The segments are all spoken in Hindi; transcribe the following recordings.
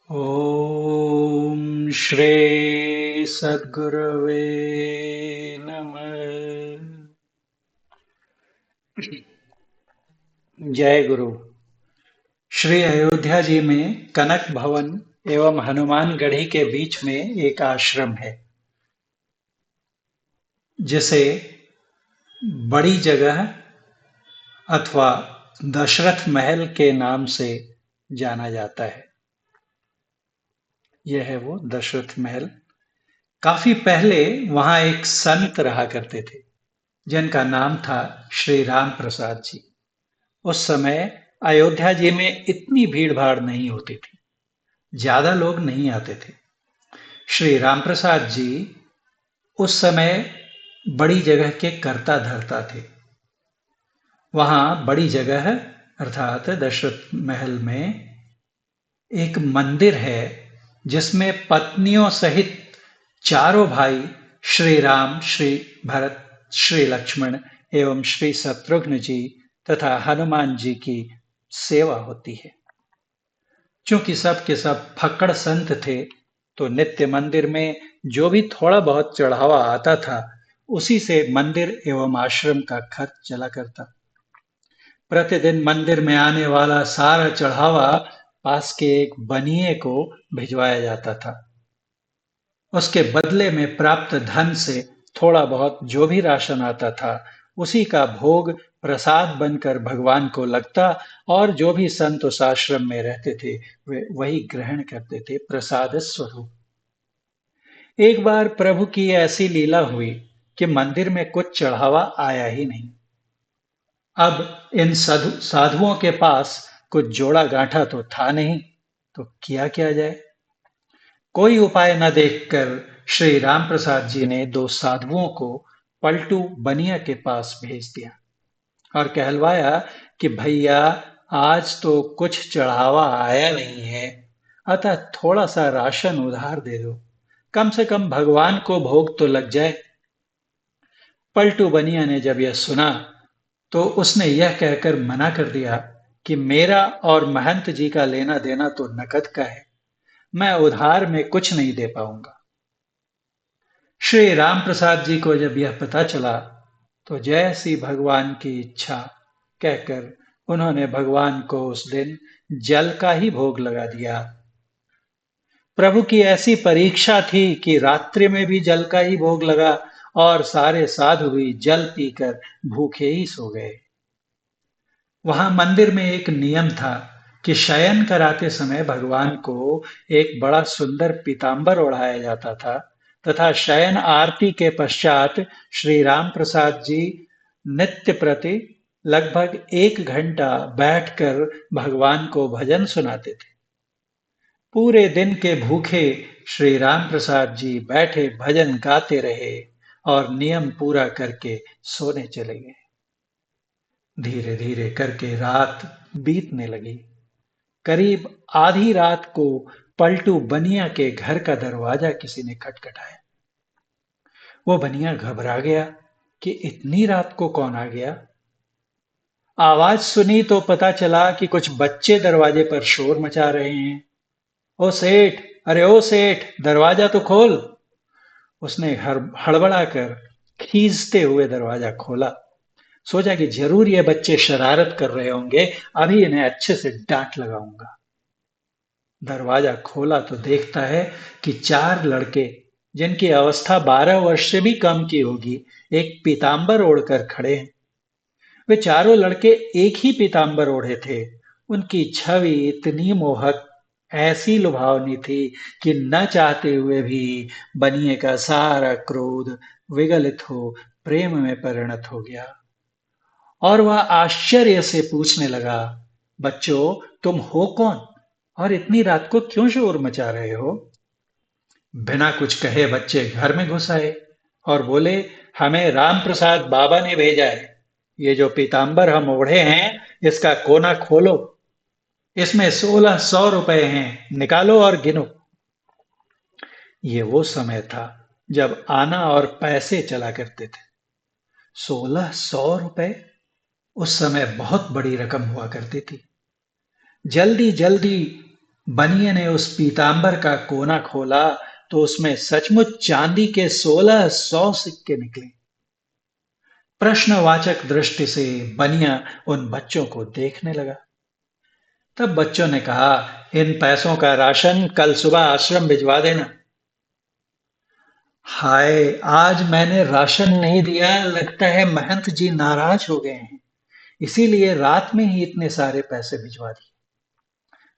ॐ श्री सद्गुरवे नमः। जय गुरु। श्री अयोध्या जी में कनक भवन एवं हनुमान गढ़ी के बीच में एक आश्रम है, जिसे बड़ी जगह अथवा दशरथ महल के नाम से जाना जाता है। यह है वो दशरथ महल। काफी पहले वहां एक संत रहा करते थे, जिनका नाम था श्री राम प्रसाद जी। उस समय अयोध्या जी में इतनी भीड़-भाड़ नहीं होती थी, ज्यादा लोग नहीं आते थे। श्री रामप्रसाद जी उस समय बड़ी जगह के कर्ता धर्ता थे। वहां बड़ी जगह अर्थात दशरथ महल में एक मंदिर है, जिसमें पत्नियों सहित चारों भाई श्री राम, श्री भरत, श्री लक्ष्मण एवं श्री शत्रुघ्न जी तथा हनुमान जी की सेवा होती है। चूंकि सब के सब फक्कड़ संत थे, तो नित्य मंदिर में जो भी थोड़ा बहुत चढ़ावा आता था, उसी से मंदिर एवं आश्रम का खर्च चला करता। प्रतिदिन मंदिर में आने वाला सारा चढ़ावा पास के एक बनिए को भिजवाया जाता था। उसके बदले में प्राप्त धन से थोड़ा बहुत जो भी राशन आता था, उसी का भोग प्रसाद बनकर भगवान को लगता, और जो भी संत उस आश्रम में रहते थे, वे वही ग्रहण करते थे प्रसाद स्वरूप। एक बार प्रभु की ऐसी लीला हुई कि मंदिर में कुछ चढ़ावा आया ही नहीं। अब इन साधुओं के पास कुछ जोड़ा गांठा तो था नहीं, तो किया क्या जाए। कोई उपाय न देखकर श्री रामप्रसाद जी ने दो साधुओं को पलटू बनिया के पास भेज दिया और कहलवाया कि भैया, आज तो कुछ चढ़ावा आया नहीं है, अतः थोड़ा सा राशन उधार दे दो, कम से कम भगवान को भोग तो लग जाए। पलटू बनिया ने जब यह सुना, तो उसने यह कहकर मना कर दिया कि मेरा और महंत जी का लेना देना तो नकद का है, मैं उधार में कुछ नहीं दे पाऊंगा। श्री राम प्रसाद जी को जब यह पता चला, तो जैसी भगवान की इच्छा कहकर उन्होंने भगवान को उस दिन जल का ही भोग लगा दिया। प्रभु की ऐसी परीक्षा थी कि रात्रि में भी जल का ही भोग लगा, और सारे साधु भी जल पीकर भूखे ही सो गए। वहां मंदिर में एक नियम था कि शयन कराते समय भगवान को एक बड़ा सुंदर पीतांबर ओढ़ाया जाता था, तथा शयन आरती के पश्चात श्री राम प्रसाद जी नित्य प्रति लगभग 1 घंटा बैठकर भगवान को भजन सुनाते थे। पूरे दिन के भूखे श्री राम प्रसाद जी बैठे भजन गाते रहे और नियम पूरा करके सोने चले गए। धीरे धीरे करके रात बीतने लगी। करीब आधी रात को पलटू बनिया के घर का दरवाजा किसी ने खटखटाया। वो बनिया घबरा गया कि इतनी रात को कौन आ गया। आवाज सुनी तो पता चला कि कुछ बच्चे दरवाजे पर शोर मचा रहे हैं। ओ सेठ, अरे ओ सेठ, दरवाजा तो खोल। उसने हड़बड़ाकर खींचते हुए दरवाजा खोला। सोचा कि जरूर ये बच्चे शरारत कर रहे होंगे, अभी इन्हें अच्छे से डांट लगाऊंगा। दरवाजा खोला तो देखता है कि चार लड़के, जिनकी अवस्था 12 वर्ष से भी कम की होगी, एक पीतांबर ओढ़कर खड़े हैं। वे चारों लड़के एक ही पीतांबर ओढ़े थे। उनकी छवि इतनी मोहक, ऐसी लुभावनी थी कि न चाहते हुए भी बनिए का सारा क्रोध विगलित हो प्रेम में परिणत हो गया, और वह आश्चर्य से पूछने लगा, बच्चों, तुम हो कौन और इतनी रात को क्यों शोर मचा रहे हो। बिना कुछ कहे बच्चे घर में घुस आए और बोले, हमें राम प्रसाद बाबा ने भेजा है। ये जो पीतांबर हम ओढ़े हैं, इसका कोना खोलो, इसमें 1600 रुपए हैं, निकालो और गिनो। ये वो समय था जब आना और पैसे चला करते थे। 1600 रुपए उस समय बहुत बड़ी रकम हुआ करती थी। जल्दी जल्दी बनिए ने उस पीतांबर का कोना खोला तो उसमें सचमुच चांदी के 1600 सिक्के निकले। प्रश्नवाचक दृष्टि से बनिया उन बच्चों को देखने लगा। तब बच्चों ने कहा, इन पैसों का राशन कल सुबह आश्रम भिजवा देना। हाय, आज मैंने राशन नहीं दिया, लगता है महंत जी नाराज हो गए हैं, इसीलिए रात में ही इतने सारे पैसे भिजवा दिए।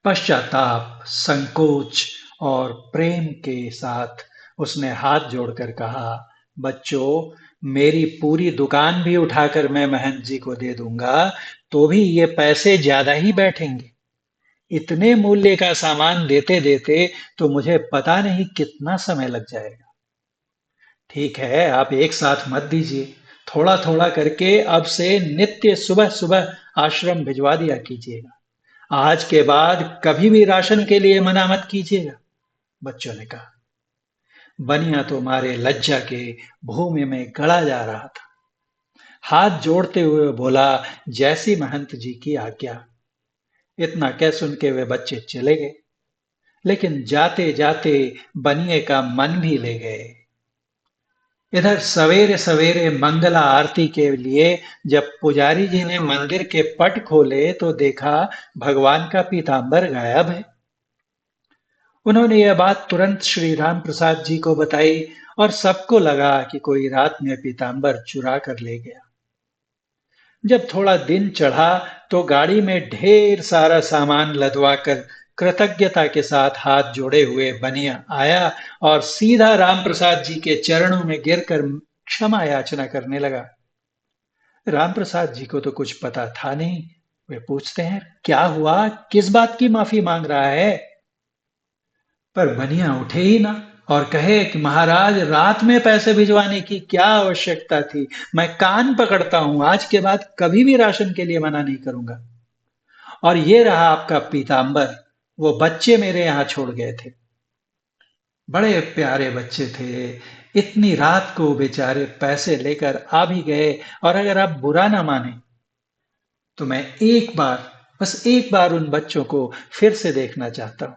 पश्चाताप, संकोच और प्रेम के साथ उसने हाथ जोड़कर कहा, बच्चों, मेरी पूरी दुकान भी उठाकर मैं महंत जी को दे दूंगा तो भी ये पैसे ज्यादा ही बैठेंगे। इतने मूल्य का सामान देते देते तो मुझे पता नहीं कितना समय लग जाएगा। ठीक है, आप एक साथ मत दीजिए, थोड़ा थोड़ा करके अब से नित्य सुबह सुबह आश्रम भिजवा दिया कीजिएगा। आज के बाद कभी भी राशन के लिए मना मत कीजिएगा, बच्चों ने कहा। बनिया तो मारे लज्जा के भूमि में गड़ा जा रहा था। हाथ जोड़ते हुए बोला, जैसी महंत जी की आज्ञा। इतना कह सुन के वे बच्चे चले गए, लेकिन जाते जाते बनिए का मन भी ले गए। इधर सवेरे सवेरे मंगला आरती के लिए जब पुजारी जी ने मंदिर के पट खोले तो देखा भगवान का पीतांबर गायब है। उन्होंने यह बात तुरंत श्री राम प्रसाद जी को बताई और सबको लगा कि कोई रात में पीतांबर चुरा कर ले गया। जब थोड़ा दिन चढ़ा तो गाड़ी में ढेर सारा सामान लदवा कर कृतज्ञता के साथ हाथ जोड़े हुए बनिया आया और सीधा राम प्रसाद जी के चरणों में गिरकर क्षमा याचना करने लगा। राम प्रसाद जी को तो कुछ पता था नहीं। वे पूछते हैं, क्या हुआ, किस बात की माफी मांग रहा है? पर बनिया उठे ही ना और कहे कि महाराज, रात में पैसे भिजवाने की क्या आवश्यकता थी? मैं कान पकड़ता हूं, आज के बाद कभी भी राशन के लिए मना नहीं करूंगा। और ये रहा आपका पीतांबर, वो बच्चे मेरे यहाँ छोड़ गए थे, बड़े प्यारे बच्चे थे। इतनी रात को बेचारे पैसे लेकर आ भी गए, और अगर आप बुरा ना माने तो मैं एक बार, बस एक बार उन बच्चों को फिर से देखना चाहता हूं।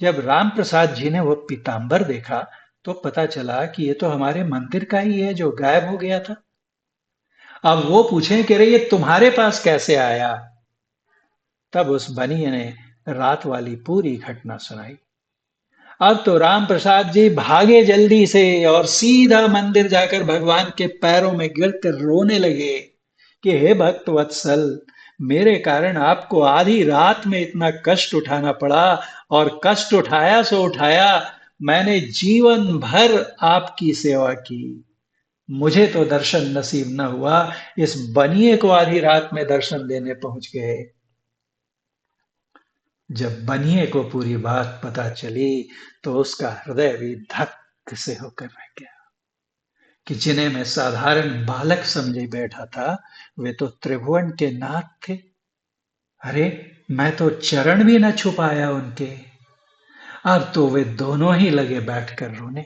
जब राम प्रसाद जी ने वो पीतांबर देखा तो पता चला कि ये तो हमारे मंदिर का ही है जो गायब हो गया था। अब वो पूछें कि अरे ये तुम्हारे पास कैसे आया? तब उस बनिए ने रात वाली पूरी घटना सुनाई। अब तो राम प्रसाद जी भागे जल्दी से और सीधा मंदिर जाकर भगवान के पैरों में गिरकर रोने लगे कि हे भक्त वत्सल, मेरे कारण आपको आधी रात में इतना कष्ट उठाना पड़ा, और कष्ट उठाया सो उठाया, मैंने जीवन भर आपकी सेवा की, मुझे तो दर्शन नसीब न हुआ, इस बनिए को आधी रात में दर्शन देने पहुंच गए। जब बनिए को पूरी बात पता चली तो उसका हृदय भी धक से होकर रह गया कि जिन्हें मैं साधारण बालक समझे बैठा था, वे तो त्रिभुवन के नाथ थे। अरे, मैं तो चरण भी न छू पाया उनके। अब तो वे दोनों ही लगे बैठकर रोने।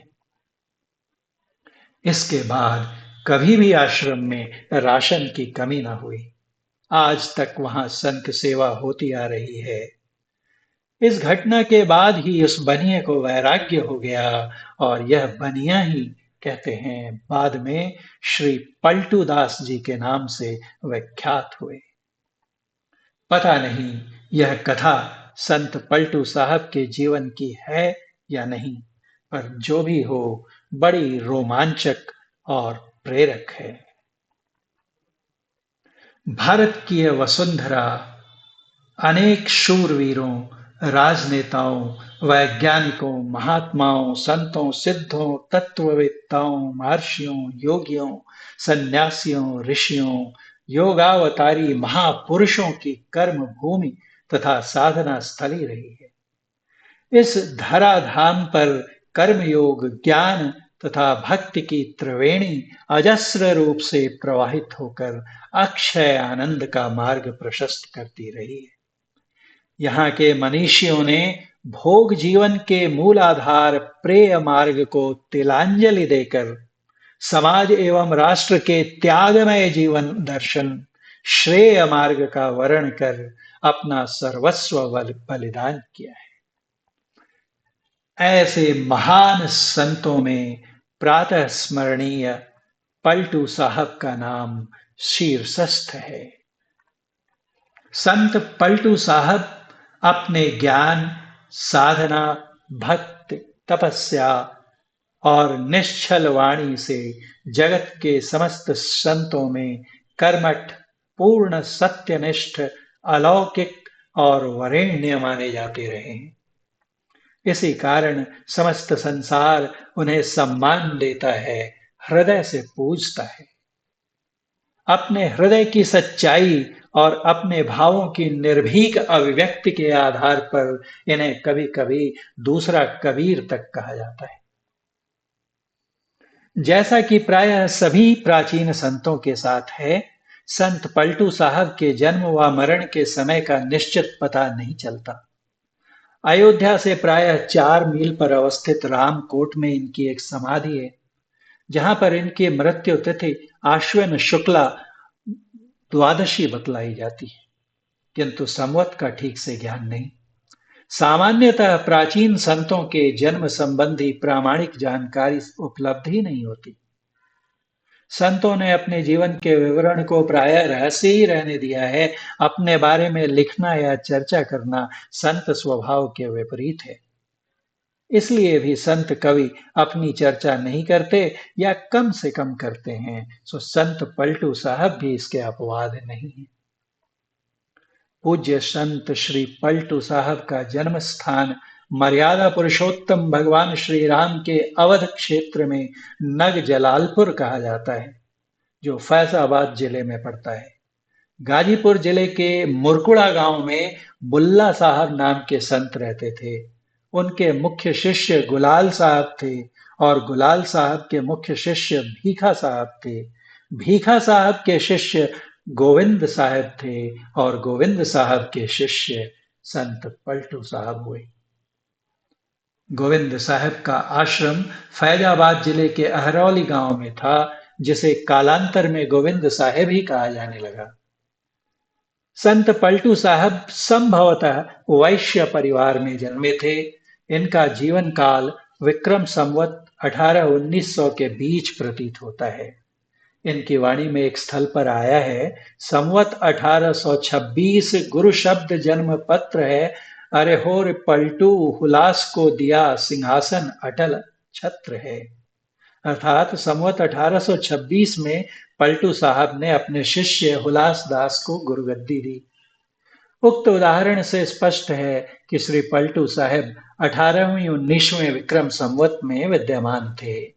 इसके बाद कभी भी आश्रम में राशन की कमी न हुई। आज तक वहां संत सेवा होती आ रही है। इस घटना के बाद ही उस बनिए को वैराग्य हो गया, और यह बनिया ही, कहते हैं, बाद में श्री पलटू दास जी के नाम से विख्यात हुए। पता नहीं यह कथा संत पलटू साहब के जीवन की है या नहीं, पर जो भी हो, बड़ी रोमांचक और प्रेरक है। भारत की यह वसुंधरा अनेक शूरवीरों, राजनेताओं, वैज्ञानिकों, महात्माओं, संतों, सिद्धों, तत्ववेत्ताओं, महर्षियों, योगियों, सन्यासियों, ऋषियों, योगावतारी महापुरुषों की कर्म भूमि तथा साधना स्थली रही है। इस धराधाम पर कर्मयोग, ज्ञान तथा भक्ति की त्रिवेणी अजस्र रूप से प्रवाहित होकर अक्षय आनंद का मार्ग प्रशस्त करती रही है। यहाँ के मनीषियों ने भोग जीवन के मूल आधार प्रेय मार्ग को तिलांजलि देकर समाज एवं राष्ट्र के त्यागमय जीवन दर्शन श्रेय मार्ग का वर्ण कर अपना सर्वस्व बलिदान किया है। ऐसे महान संतों में प्रातः स्मरणीय पलटू साहब का नाम शीर्षस्थ है। संत पलटू साहब अपने ज्ञान, साधना, भक्ति, तपस्या और निश्चल वाणी से जगत के समस्त संतों में कर्मठ, पूर्ण सत्यनिष्ठ, अलौकिक और वरेण्य माने जाते रहे हैं। इसी कारण समस्त संसार उन्हें सम्मान देता है, हृदय से पूजता है। अपने हृदय की सच्चाई और अपने भावों की निर्भीक अभिव्यक्ति के आधार पर इन्हें कभी-कभी दूसरा कबीर तक कहा जाता है। जैसा कि प्रायः सभी प्राचीन संतों के साथ है, संत पलटू साहब के जन्म व मरण के समय का निश्चित पता नहीं चलता। अयोध्या से प्रायः 4 मील पर अवस्थित रामकोट में इनकी एक समाधि है, जहां पर इनकी मृत्यु तिथि आश्विन शुक्ला द्वादशी बतलाई जाती है, किंतु संवत का ठीक से ज्ञान नहीं। सामान्यतः प्राचीन संतों के जन्म संबंधी प्रामाणिक जानकारी उपलब्ध ही नहीं होती। संतों ने अपने जीवन के विवरण को प्रायः रहस्य ही रहने दिया है। अपने बारे में लिखना या चर्चा करना संत स्वभाव के विपरीत है। इसलिए भी संत कवि अपनी चर्चा नहीं करते या कम से कम करते हैं। सो संत पलटू साहब भी इसके अपवाद नहीं है। पूज्य संत श्री पलटू साहब का जन्म स्थान मर्यादा पुरुषोत्तम भगवान श्री राम के अवध क्षेत्र में नग जलालपुर कहा जाता है, जो फैजाबाद जिले में पड़ता है। गाजीपुर जिले के मुरकुड़ा गांव में बुल्ला साहब नाम के संत रहते थे। उनके मुख्य शिष्य गुलाल साहब थे और गुलाल साहब के मुख्य शिष्य भीखा साहब थे। भीखा साहब के शिष्य गोविंद साहब थे और गोविंद साहब के शिष्य संत पलटू साहब हुए। गोविंद साहब का आश्रम फैजाबाद जिले के अहरौली गांव में था, जिसे कालांतर में गोविंद साहेब ही कहा जाने लगा। संत पलटू साहब संभवतः वैश्य परिवार में जन्मे थे। इनका जीवन काल विक्रम संवत 1800-1900 के बीच प्रतीत होता है। इनकी वाणी में एक स्थल पर आया है, संवत 1826 गुरु शब्द जन्म पत्र है, अरे होर पलटू हुलास को दिया सिंहासन अटल छत्र है। अर्थात संवत 1826 में पलटू साहब ने अपने शिष्य हुलास दास को गुरुगद्दी दी। उक्त उदाहरण से स्पष्ट है कि श्री पलटू साहब 18वीं-19वें विक्रम संवत में विद्यमान थे।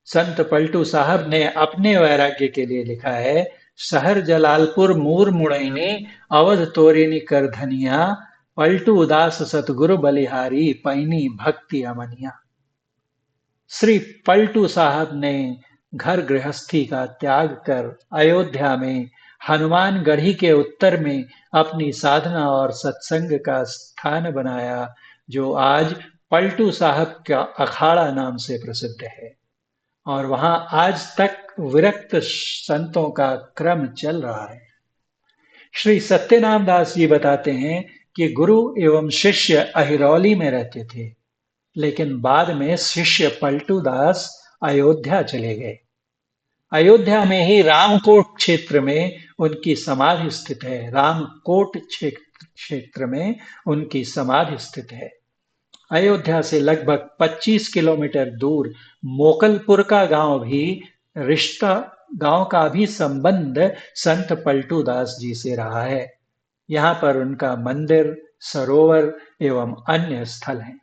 संत पलटू साहब ने अपने वैराग्य के लिए लिखा है, शहर जलालपुर मूर मुड़ैनी अवध तोरिनी कर धनिया पलटू उदास सतगुरु बलिहारी पैनी भक्ति अमनिया। श्री पलटू साहब ने घर गृहस्थी का त्याग कर अयोध्या में हनुमानगढ़ी के उत्तर में अपनी साधना और सत्संग का स्थान बनाया, जो आज पलटू साहब का अखाड़ा नाम से प्रसिद्ध है और वहां आज तक विरक्त संतों का क्रम चल रहा है। श्री सत्यनाम दास जी बताते हैं कि गुरु एवं शिष्य अहिरौली में रहते थे, लेकिन बाद में शिष्य पलटू दास अयोध्या चले गए। अयोध्या में ही रामकोट क्षेत्र में उनकी समाधि स्थित है। रामकोट क्षेत्र में उनकी समाधि स्थित है। अयोध्या से लगभग 25 किलोमीटर दूर मोकलपुर का गांव का भी संबंध संत पलटू दास जी से रहा है। यहाँ पर उनका मंदिर, सरोवर एवं अन्य स्थल हैं।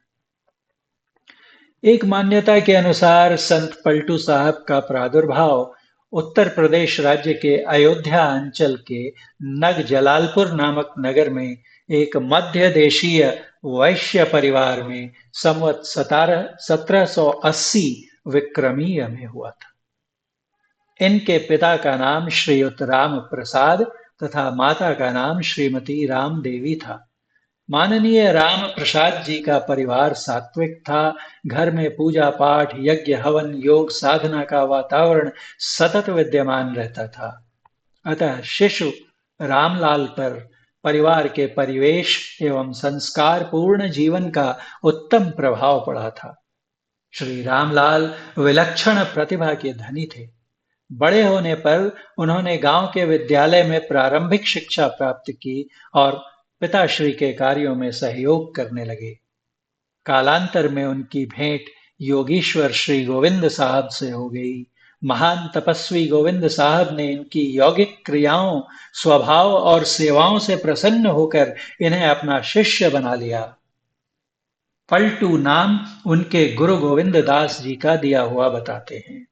एक मान्यता के अनुसार संत पलटू साहब का प्रादुर्भाव उत्तर प्रदेश राज्य के अयोध्या अंचल के नग जलालपुर नामक नगर में एक मध्य देशीय वैश्य परिवार में संवत 1780 विक्रमीय में हुआ था। इनके पिता का नाम श्रीयुत राम प्रसाद तथा माता का नाम श्रीमती राम देवी था। माननीय राम प्रसाद जी का परिवार सात्विक था। घर में पूजा पाठ, यज्ञ हवन, योग साधना का वातावरण सतत विद्यमान रहता था। अतः शिशु रामलाल पर परिवार के परिवेश एवं संस्कार पूर्ण जीवन का उत्तम प्रभाव पड़ा था। श्री रामलाल विलक्षण प्रतिभा के धनी थे। बड़े होने पर उन्होंने गांव के विद्यालय में प्रारंभिक शिक्षा प्राप्त की और पिताश्री के कार्यों में सहयोग करने लगे। कालांतर में उनकी भेंट योगीश्वर श्री गोविंद साहब से हो गई। महान तपस्वी गोविंद साहब ने इनकी यौगिक क्रियाओं, स्वभाव और सेवाओं से प्रसन्न होकर इन्हें अपना शिष्य बना लिया। पलटू नाम उनके गुरु गोविंद दास जी का दिया हुआ बताते हैं।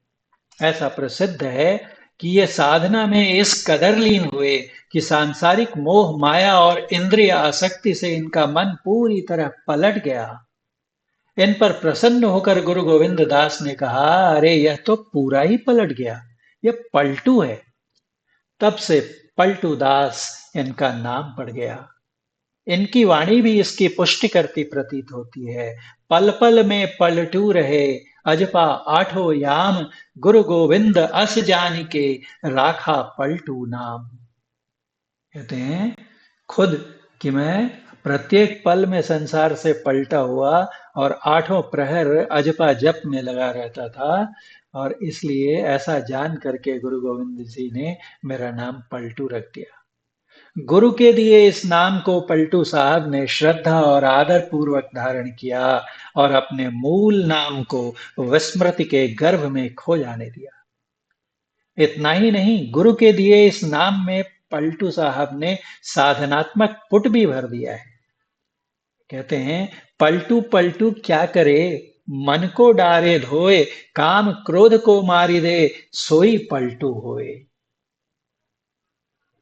ऐसा प्रसिद्ध है कि ये साधना में इस कदर लीन हुए कि सांसारिक मोह, माया और इंद्रिय आसक्ति से इनका मन पूरी तरह पलट गया। इन पर प्रसन्न होकर गुरु गोविंद दास ने कहा, अरे यह तो पूरा ही पलट गया, यह पलटू है। तब से पलटू दास इनका नाम पड़ गया। इनकी वाणी भी इसकी पुष्टि करती प्रतीत होती है। पल पल में पलटू रहे, अजपा आठो याम, गुरु गोविंद अस जान के, राखा पलटू नाम। कहते हैं खुद कि मैं प्रत्येक पल में संसार से पलटा हुआ और आठों प्रहर अजपा जप में लगा रहता था, और इसलिए ऐसा जान करके गुरु गोविंद जी ने मेरा नाम पलटू रख दिया। गुरु के दिए इस नाम को पलटू साहब ने श्रद्धा और आदर पूर्वक धारण किया और अपने मूल नाम को विस्मृति के गर्भ में खो जाने दिया। इतना ही नहीं, गुरु के दिए इस नाम में पलटू साहब ने साधनात्मक पुट भी भर दिया है। कहते हैं, पलटू पलटू क्या करे, मन को डारे धोए, काम क्रोध को मारी दे, सोई पलटू होए।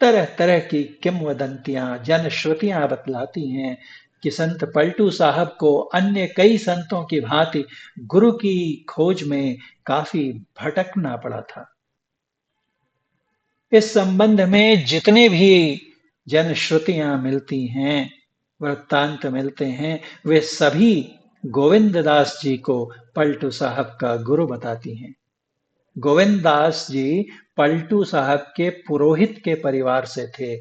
तरह तरह की किंवदंतियां, जन श्रुतियां बतलाती हैं कि संत पलटू साहब को अन्य कई संतों की भांति गुरु की खोज में काफी भटकना पड़ा था। इस संबंध में जितने भी जन श्रुतियां मिलती हैं, वृत्तांत मिलते हैं, वे सभी गोविंद दास जी को पलटू साहब का गुरु बताती हैं। गोविंद दास जी पलटू साहब के पुरोहित के परिवार से थे।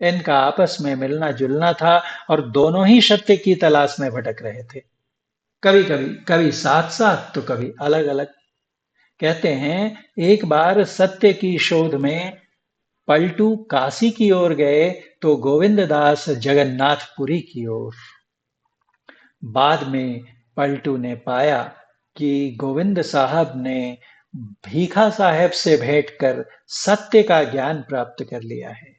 इनका आपस में मिलना जुलना था और दोनों ही सत्य की तलाश में भटक रहे थे। कभी साथ साथ तो कभी अलग अलग। कहते हैं, एक बार सत्य की शोध में पलटू काशी की ओर गए तो गोविंद दास जगन्नाथपुरी की ओर। बाद में पलटू ने पाया कि गोविंद साहब ने भीखा साहेब से भेंट कर सत्य का ज्ञान प्राप्त कर लिया है,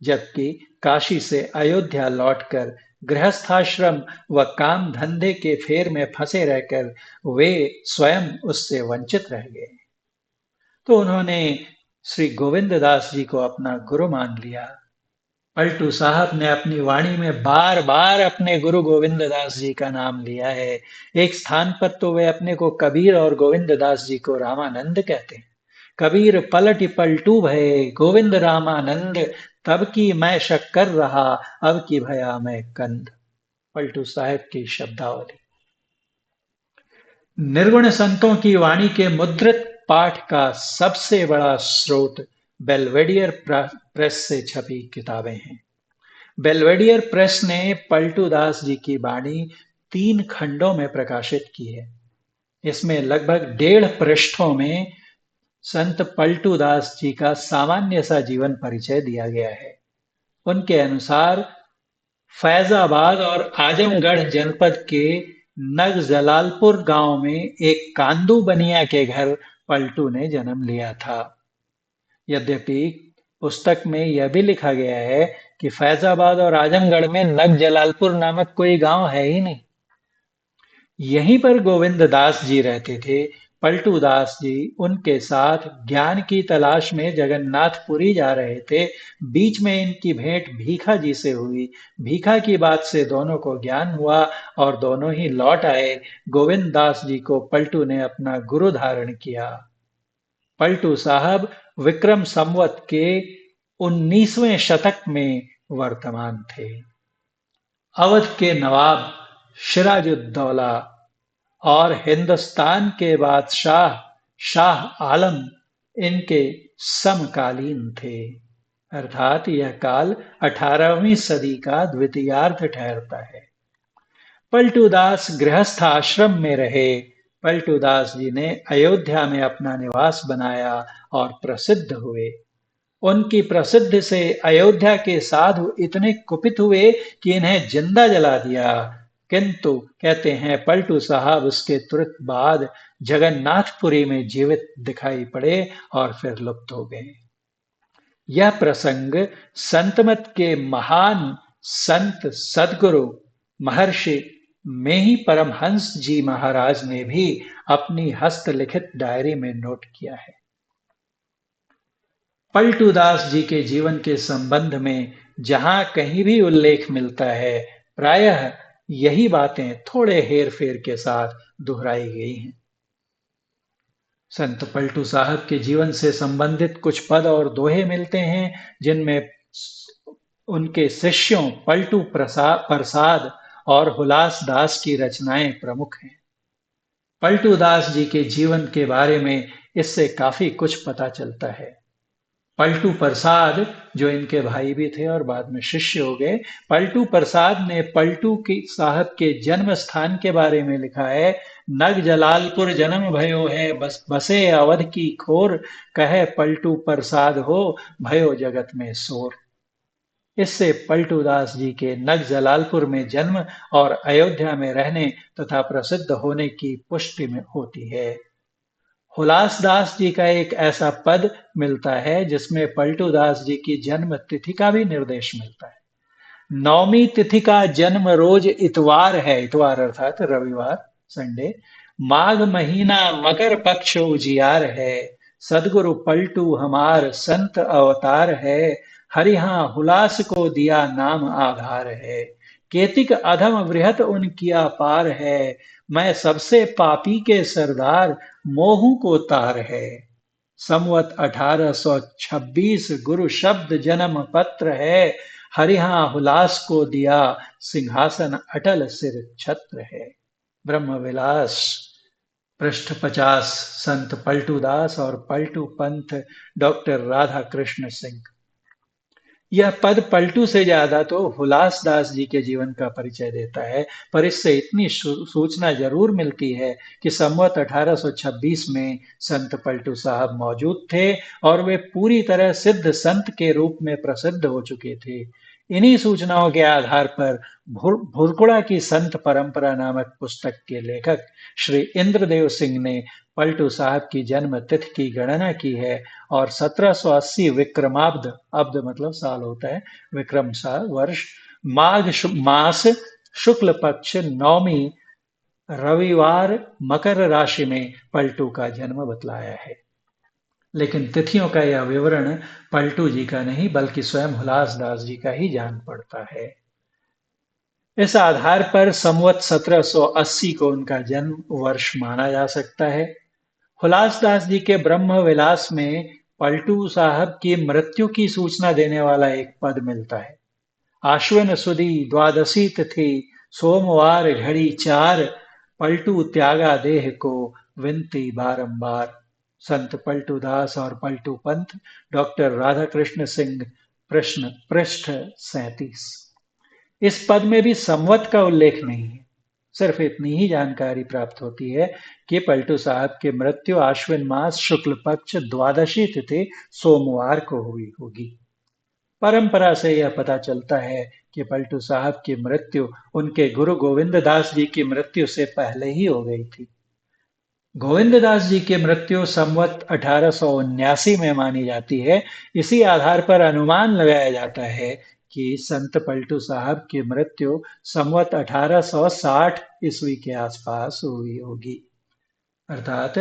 जबकि काशी से अयोध्या लौटकर गृहस्थाश्रम व काम धंधे के फेर में फंसे रहकर वे स्वयं उससे वंचित रह गए। तो उन्होंने श्री गोविंद दास जी को अपना गुरु मान लिया। पलटू साहब ने अपनी वाणी में बार बार अपने गुरु गोविंद दास जी का नाम लिया है। एक स्थान पर तो वे अपने को कबीर और गोविंद दास जी को रामानंद कहते हैं। कबीर पलट पलटू भये, गोविंद रामानंद, तब की मैं शक्कर रहा, अब की भया मैं कंद। पलटू साहब की शब्दावली। निर्गुण संतों की वाणी के मुद्रित पाठ का सबसे बड़ा स्रोत बेल्वेडियर प्रेस से छपी किताबें हैं। बेल्वेडियर प्रेस ने पलटू दास जी की वाणी 3 खंडों में प्रकाशित की है। इसमें लगभग 1.5 पृष्ठों में संत पलटू दास जी का सामान्य सा जीवन परिचय दिया गया है। उनके अनुसार फैजाबाद और आजमगढ़ जनपद के नग जलालपुर गांव में एक कांदू बनिया के घर पलटू ने जन्म लिया था। यद्यपि पुस्तक में यह भी लिखा गया है कि फैजाबाद और आजमगढ़ में नग जलालपुर नामक कोई गांव है ही नहीं। यहीं पर गोविंद दास जी रहते थे। पलटू दास जी उनके साथ ज्ञान की तलाश में जगन्नाथपुरी जा रहे थे। बीच में इनकी भेंट भीखा जी से हुई। भीखा की बात से दोनों को ज्ञान हुआ और दोनों ही लौट आए। गोविंद दास जी को पलटू ने अपना गुरु धारण किया। पलटू साहब विक्रम संवत के 19वें शतक में वर्तमान थे। अवध के नवाब सिराजुद्दौला और हिंदुस्तान के बादशाह शाह आलम इनके समकालीन थे। अर्थात यह काल 18वीं सदी का द्वितीयार्ध ठहरता है। पलटूदास गृहस्थ आश्रम में रहे। पलटूदास जी ने अयोध्या में अपना निवास बनाया और प्रसिद्ध हुए। उनकी प्रसिद्धि से अयोध्या के साधु इतने कुपित हुए कि इन्हें जिंदा जला दिया। किंतु कहते हैं पलटू साहब उसके तुरंत बाद जगन्नाथपुरी में जीवित दिखाई पड़े और फिर लुप्त हो गए। यह प्रसंग संतमत के महान संत सदगुरु महर्षि में ही परमहंस जी महाराज ने भी अपनी हस्तलिखित डायरी में नोट किया है। पलटूदास जी के जीवन के संबंध में जहां कहीं भी उल्लेख मिलता है, प्रायः यही बातें थोड़े हेर फेर के साथ दोहराई गई हैं। संत पलटू साहब के जीवन से संबंधित कुछ पद और दोहे मिलते हैं, जिनमें उनके शिष्यों पलटू प्रसाद और हुलास दास की रचनाएं प्रमुख हैं। पलटू दास जी के जीवन के बारे में इससे काफी कुछ पता चलता है। पलटू प्रसाद जो इनके भाई भी थे और बाद में शिष्य हो गए, पलटू प्रसाद ने पलटू की साहब के जन्म स्थान के बारे में लिखा है। नग जलालपुर जन्म भयो है, बसे अवध की खोर, कहे पलटू प्रसाद हो, भयो जगत में शोर। इससे पलटूदास जी के नग जलालपुर में जन्म और अयोध्या में रहने तथा प्रसिद्ध होने की पुष्टि में होती है। हुलासदास जी का एक ऐसा पद मिलता है जिसमें पलटूदास जी की जन्म तिथि का भी निर्देश मिलता है। 9वीं तिथि का जन्म रोज इतवार है, इतवार अर्थात रविवार, संडे। माघ महीना मकर पक्ष उजियार है, सदगुरु पलटू हमार संत अवतार है, हरिहा हुलास को दिया नाम आधार है, केतिक अधम वृहत उनकिया पार है, मैं सबसे पापी के सरदार, मोहू को तार है। संवत 1826 गुरु शब्द जन्म पत्र है, हरिहा हुलास को दिया सिंहासन अटल सिर छत्र है। ब्रह्म विलास पृष्ठ 50। संत पलटूदास और पलटू पंथ डॉक्टर राधा कृष्ण सिंह। यह पद पलटू से ज्यादा तो हुलास दास जी के जीवन का परिचय देता है, पर इससे इतनी सूचना जरूर मिलती है कि संवत 1826 में संत पलटू साहब मौजूद थे और वे पूरी तरह सिद्ध संत के रूप में प्रसिद्ध हो चुके थे। इन्हीं सूचनाओं के आधार पर भुरकुड़ा की संत परंपरा नामक पुस्तक के लेखक श्री इंद्रदेव सिंह ने पलटू साहब की जन्म तिथि की गणना की है और 1780 विक्रमाब्द, अब्द मतलब साल होता है, विक्रम साल वर्ष, माघ मास शुक्ल पक्ष 9वीं रविवार मकर राशि में पलटू का जन्म बतलाया है। लेकिन तिथियों का यह विवरण पलटू जी का नहीं बल्कि स्वयं हुलास दास जी का ही जान पड़ता है। इस आधार पर संवत 1780 को उनका जन्म वर्ष माना जा सकता है। हुलासदास जी के ब्रह्म विलास में पलटू साहब की मृत्यु की सूचना देने वाला एक पद मिलता है। आश्विन सुदी द्वादशी तिथि सोमवार घड़ी 4, पलटू त्यागा देह को विनती बारंबार। संत पलटू दास और पलटू पंथ डॉक्टर राधा कृष्ण सिंह, प्रश्न पृष्ठ 37। इस पद में भी संवत का उल्लेख नहीं है, सिर्फ इतनी ही जानकारी प्राप्त होती है कि पलटू साहब की मृत्यु आश्विन मास शुक्ल पक्ष द्वादशी तिथि सोमवार को हुई होगी। परंपरा से यह पता चलता है कि पलटू साहब की मृत्यु उनके गुरु गोविंद दास जी की मृत्यु से पहले ही हो गई थी। गोविंद दास जी की मृत्यु संवत 1879 में मानी जाती है। इसी आधार पर अनुमान लगाया जाता है कि संत पलटू साहब की मृत्यु संवत 1860 ईस्वी के आसपास हुई होगी, अर्थात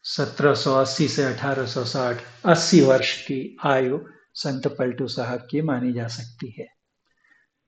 1780 से 1860, 80 वर्ष की आयु संत पलटू साहब की मानी जा सकती है।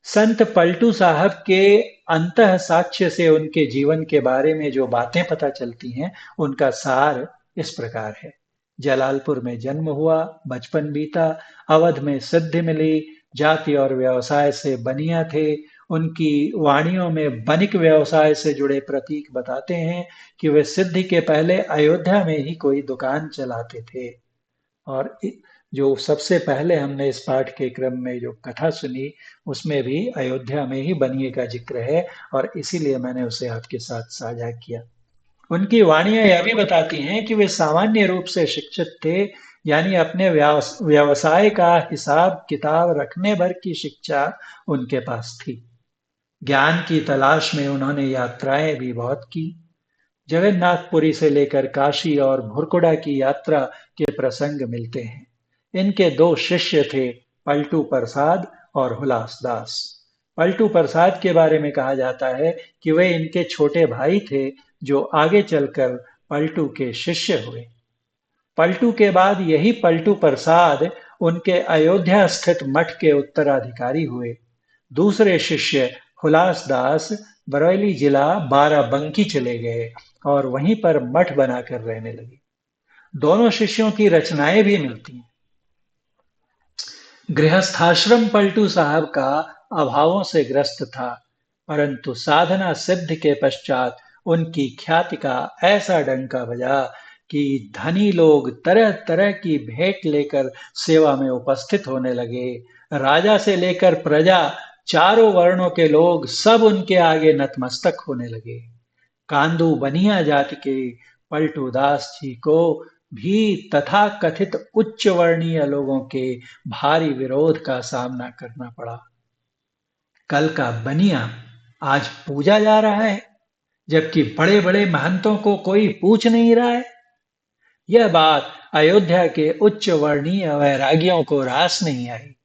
संत पलटू साहब के अंतः साक्ष्य से उनके जीवन के बारे में जो बातें पता चलती हैं, उनका सार इस प्रकार है। जलालपुर में जन्म हुआ, बचपन बीता, अवध में सिद्धि मिली, जाति और व्यवसाय से बनिया थे। उनकी वाणियों में बनिक व्यवसाय से जुड़े प्रतीक बताते हैं कि वे सिद्धि के पहले अयोध्या में ही कोई दुकान चलाते थे और जो सबसे पहले हमने इस पाठ के क्रम में जो कथा सुनी, उसमें भी अयोध्या में ही बनिए का जिक्र है और इसीलिए मैंने उसे आपके साथ साझा किया। उनकी वाणियां यह भी बताती हैं कि वे सामान्य रूप से शिक्षित थे, यानी अपने व्यवसाय का हिसाब किताब रखने भर की शिक्षा उनके पास थी। ज्ञान की तलाश में उन्होंने यात्राएं भी बहुत की। जगन्नाथपुरी से लेकर काशी और भुरकुडा की यात्रा के प्रसंग मिलते हैं। इनके दो शिष्य थे, पलटू प्रसाद और हुलास दास। पलटू प्रसाद के बारे में कहा जाता है कि वे इनके छोटे भाई थे, जो आगे चलकर पलटू के शिष्य हुए। पलटू के बाद यही पलटू प्रसाद उनके अयोध्या स्थित मठ के उत्तराधिकारी हुए। दूसरे शिष्य हुलास दास बरेली जिला बाराबंकी चले गए और वहीं पर मठ बनाकर रहने लगे। दोनों शिष्यों की रचनाएं भी मिलती हैं। गृहस्थाश्रम पलटू साहब का अभावों से ग्रस्त था, परंतु साधना सिद्ध के पश्चात उनकी ख्याति का ऐसा डंका बजा कि धनी लोग तरह तरह की भेंट लेकर सेवा में उपस्थित होने लगे। राजा से लेकर प्रजा, चारों वर्णों के लोग सब उनके आगे नतमस्तक होने लगे। कांदू बनिया जाति के पलटू दास जी को भी तथाकथित उच्च वर्णीय लोगों के भारी विरोध का सामना करना पड़ा। कल का बनिया आज पूजा जा रहा है, जबकि बड़े बड़े महंतों को कोई पूछ नहीं रहा है। यह बात अयोध्या के उच्च वर्णीय वैरागियों को रास नहीं आई।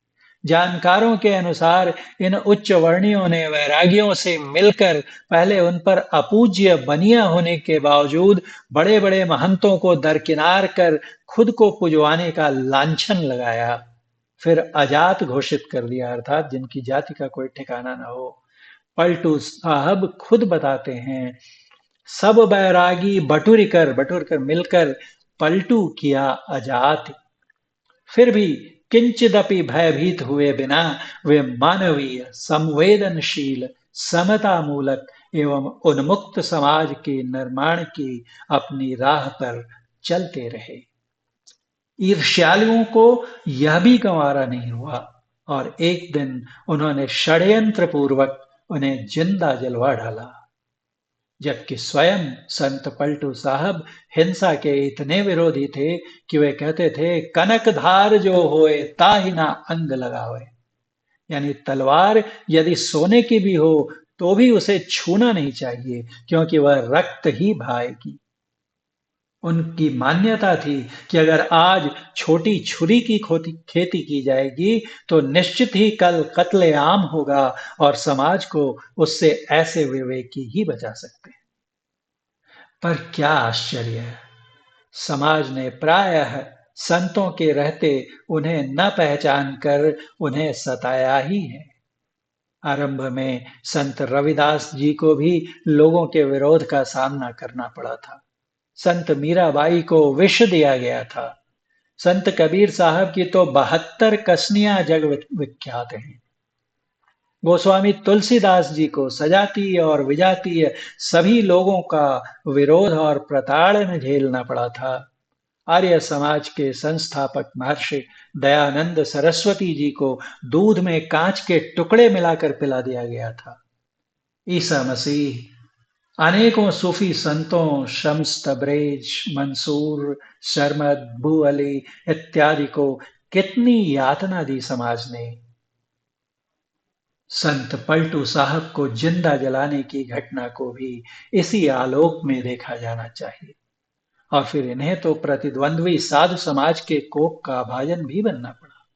जानकारों के अनुसार इन उच्च वर्णियों ने वैरागियों से मिलकर पहले उन पर अपूज्य बनिया होने के बावजूद बड़े बड़े महंतों को दरकिनार कर खुद को पुजवाने का लांछन लगाया, फिर अजात घोषित कर दिया, अर्थात जिनकी जाति का कोई ठिकाना न हो। पलटू साहब खुद बताते हैं, सब बैरागी बटुर कर मिलकर पलटू किया अजात। फिर भी किंचिदपि भयभीत हुए बिना वे मानवीय, संवेदनशील, समता मूलक एवं उन्मुक्त समाज के निर्माण की अपनी राह पर चलते रहे। ईर्ष्यालुओं को यह भी गंवारा नहीं हुआ और एक दिन उन्होंने षड्यंत्र पूर्वक उन्हें जिंदा जलवा डाला। जबकि स्वयं संत पलटू साहब हिंसा के इतने विरोधी थे कि वे कहते थे, कनक धार जो होए ताहि ना अंग लगावे, यानी तलवार यदि सोने की भी हो तो भी उसे छूना नहीं चाहिए, क्योंकि वह रक्त ही बहाएगी। उनकी मान्यता थी कि अगर आज छोटी छुरी की खेती की जाएगी तो निश्चित ही कल कत्ले आम होगा और समाज को उससे ऐसे विवेकी ही बचा सकते हैं। पर क्या आश्चर्य है, समाज ने प्रायः संतों के रहते उन्हें न पहचान कर उन्हें सताया ही है। आरंभ में संत रविदास जी को भी लोगों के विरोध का सामना करना पड़ा था। संत मीराबाई को विष दिया गया था। संत कबीर साहब की तो 72 कसनियां जग विख्यात हैं। गोस्वामी तुलसीदास जी को सजातीय और विजातीय सभी लोगों का विरोध और प्रताड़न झेलना पड़ा था। आर्य समाज के संस्थापक महर्षि दयानंद सरस्वती जी को दूध में कांच के टुकड़े मिलाकर पिला दिया गया था। ईसा मसीह अनेकों सूफी संतों शम्स तबरेज, मंसूर, शर्मद, बू अली इत्यादि को कितनी यातना दी समाज ने। संत पलटू साहब को जिंदा जलाने की घटना को भी इसी आलोक में देखा जाना चाहिए। और फिर इन्हें तो प्रतिद्वंद्वी साधु समाज के कोप का भाजन भी बनना पड़ा।